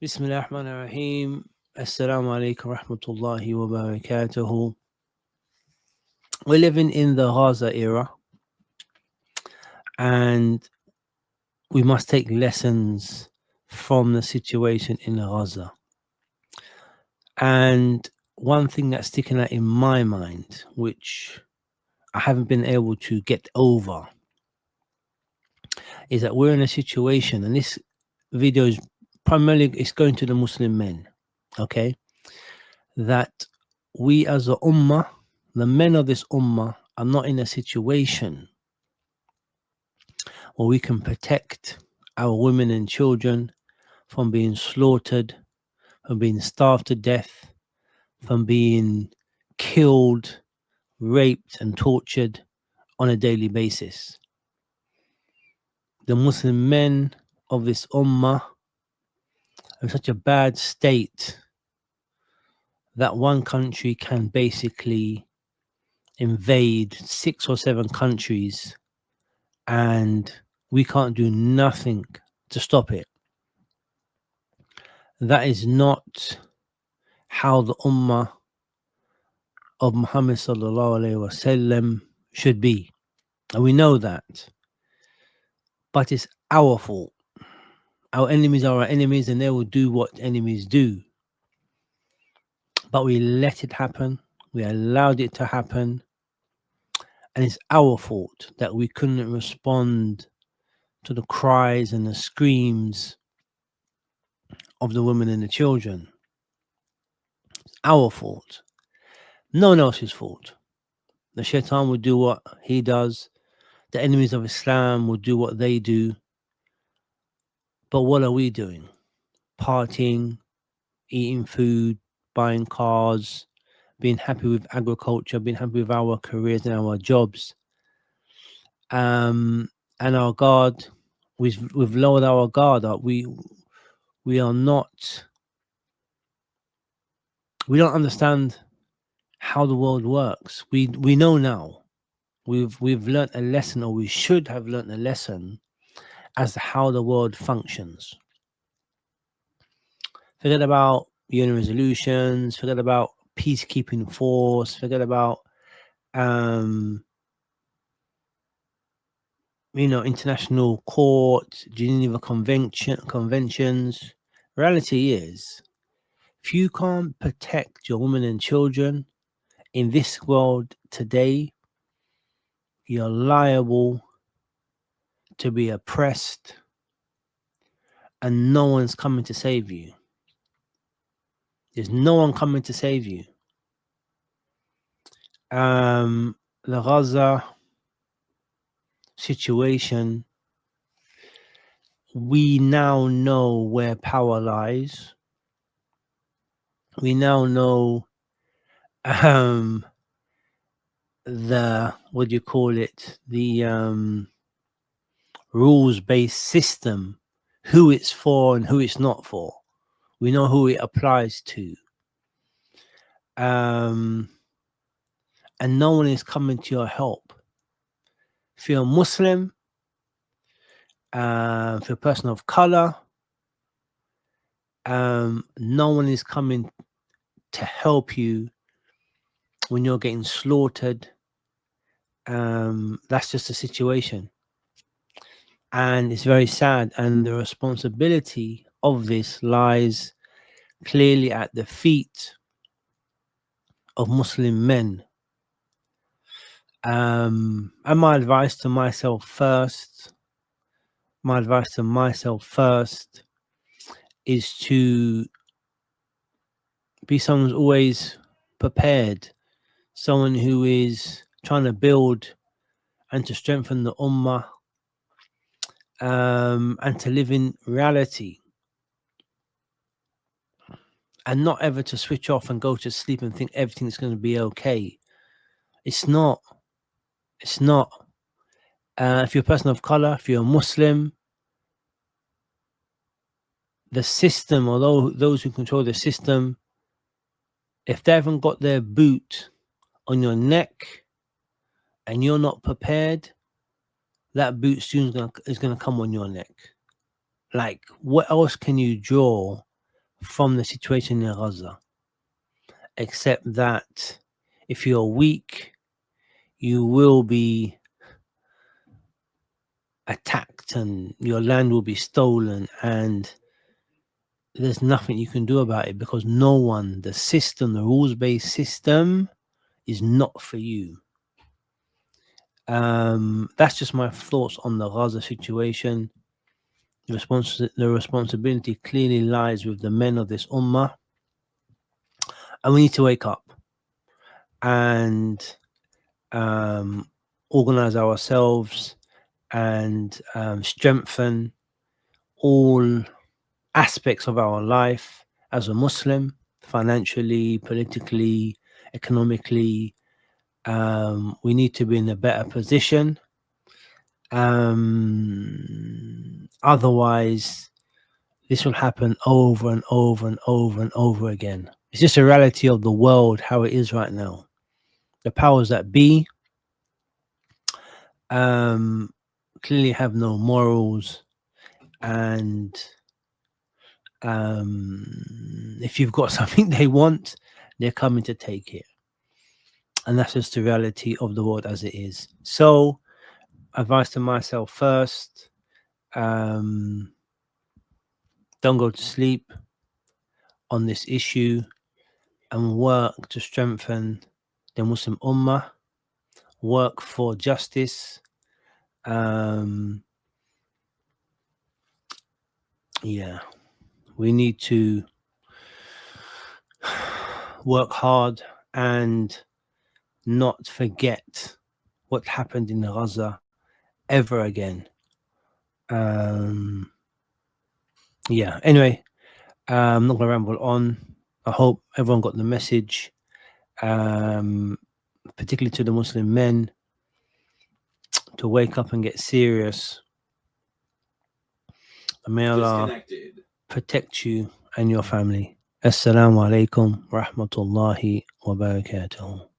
Bismillah ar-Rahman ar-Rahim. Assalamu alaikum rahmatullahi wa barakatuhu. We're living in the Gaza era and we must take lessons from the situation in Gaza. And one thing that's sticking out in my mind, which I haven't been able to get over, is that we're in a situation, and this video is primarily it's going to the Muslim men, okay? That we as a ummah, the men of this ummah, are not in a situation where we can protect our women and children from being slaughtered, from being starved to death, from being killed, raped, and tortured on a daily basis. The Muslim men of this ummah are in such a bad state that one country can basically invade 6 or 7 countries and we can't do nothing to stop it. That is not how the ummah of Muhammad sallallahu alaihi wasallam should be, and we know that. But it's our fault. Our enemies are our enemies, and they will do what enemies do. But we let it happen. We allowed it to happen, and it's our fault that we couldn't respond to the cries and the screams of the women and the children. It's our fault. No one else's fault. The shaitan will do what he does. The enemies of Islam will do what they do. But what are we doing? Partying, eating food, buying cars, being happy with agriculture, being happy with our careers and our jobs. And our guard, we've lowered our guard up. We are not. We don't understand how the world works. We know now. We've learnt a lesson, or we should have learnt a lesson as to how the world functions. Forget about UN resolutions, forget about peacekeeping force, forget about international court, Geneva conventions. Reality is, if you can't protect your women and children in this world today, you're liable to be oppressed and no one's coming to save you. There's no one coming to save you. The Gaza situation, we now know where power lies. We now know the rules-based system, who it's for and who it's not for. We know who it applies to. And no one is coming to your help. If you're a Muslim, if you're a person of color, no one is coming to help you when you're getting slaughtered. That's just the situation. And it's very sad. And the responsibility of this lies clearly at the feet of Muslim men. And my advice to myself first is to be someone who's always prepared, someone who is trying to build and to strengthen the ummah, and to live in reality, and not ever to switch off and go to sleep and think everything's going to be okay. It's not. If you're a person of color, if you're a Muslim, the system, or those who control the system, if they haven't got their boot on your neck and you're not prepared, that boot soon is going to come on your neck. Like, what else can you draw from the situation in Gaza, except that if you're weak, you will be attacked and your land will be stolen, and there's nothing you can do about it because no one, the system, the rules based system, is not for you. That's just my thoughts on the Gaza situation. The responsibility clearly lies with the men of this ummah, and we need to wake up and organize ourselves and strengthen all aspects of our life as a Muslim, financially, politically, economically. We need to be in a better position. Otherwise, this will happen over and over and over and over again. It's just a reality of the world, how it is right now. The powers that be clearly have no morals, and if you've got something they want, they're coming to take it. And that's just the reality of the world as it is. So, advice to myself first, don't go to sleep on this issue and work to strengthen the Muslim Ummah, work for justice. Yeah, we need to work hard and not forget what happened in Gaza ever again. Yeah, anyway, I'm not going to ramble on. I hope everyone got the message, particularly to the Muslim men, to wake up and get serious. May Allah protect you and your family. Assalamu alaikum wa rahmatullahi wa barakatuh.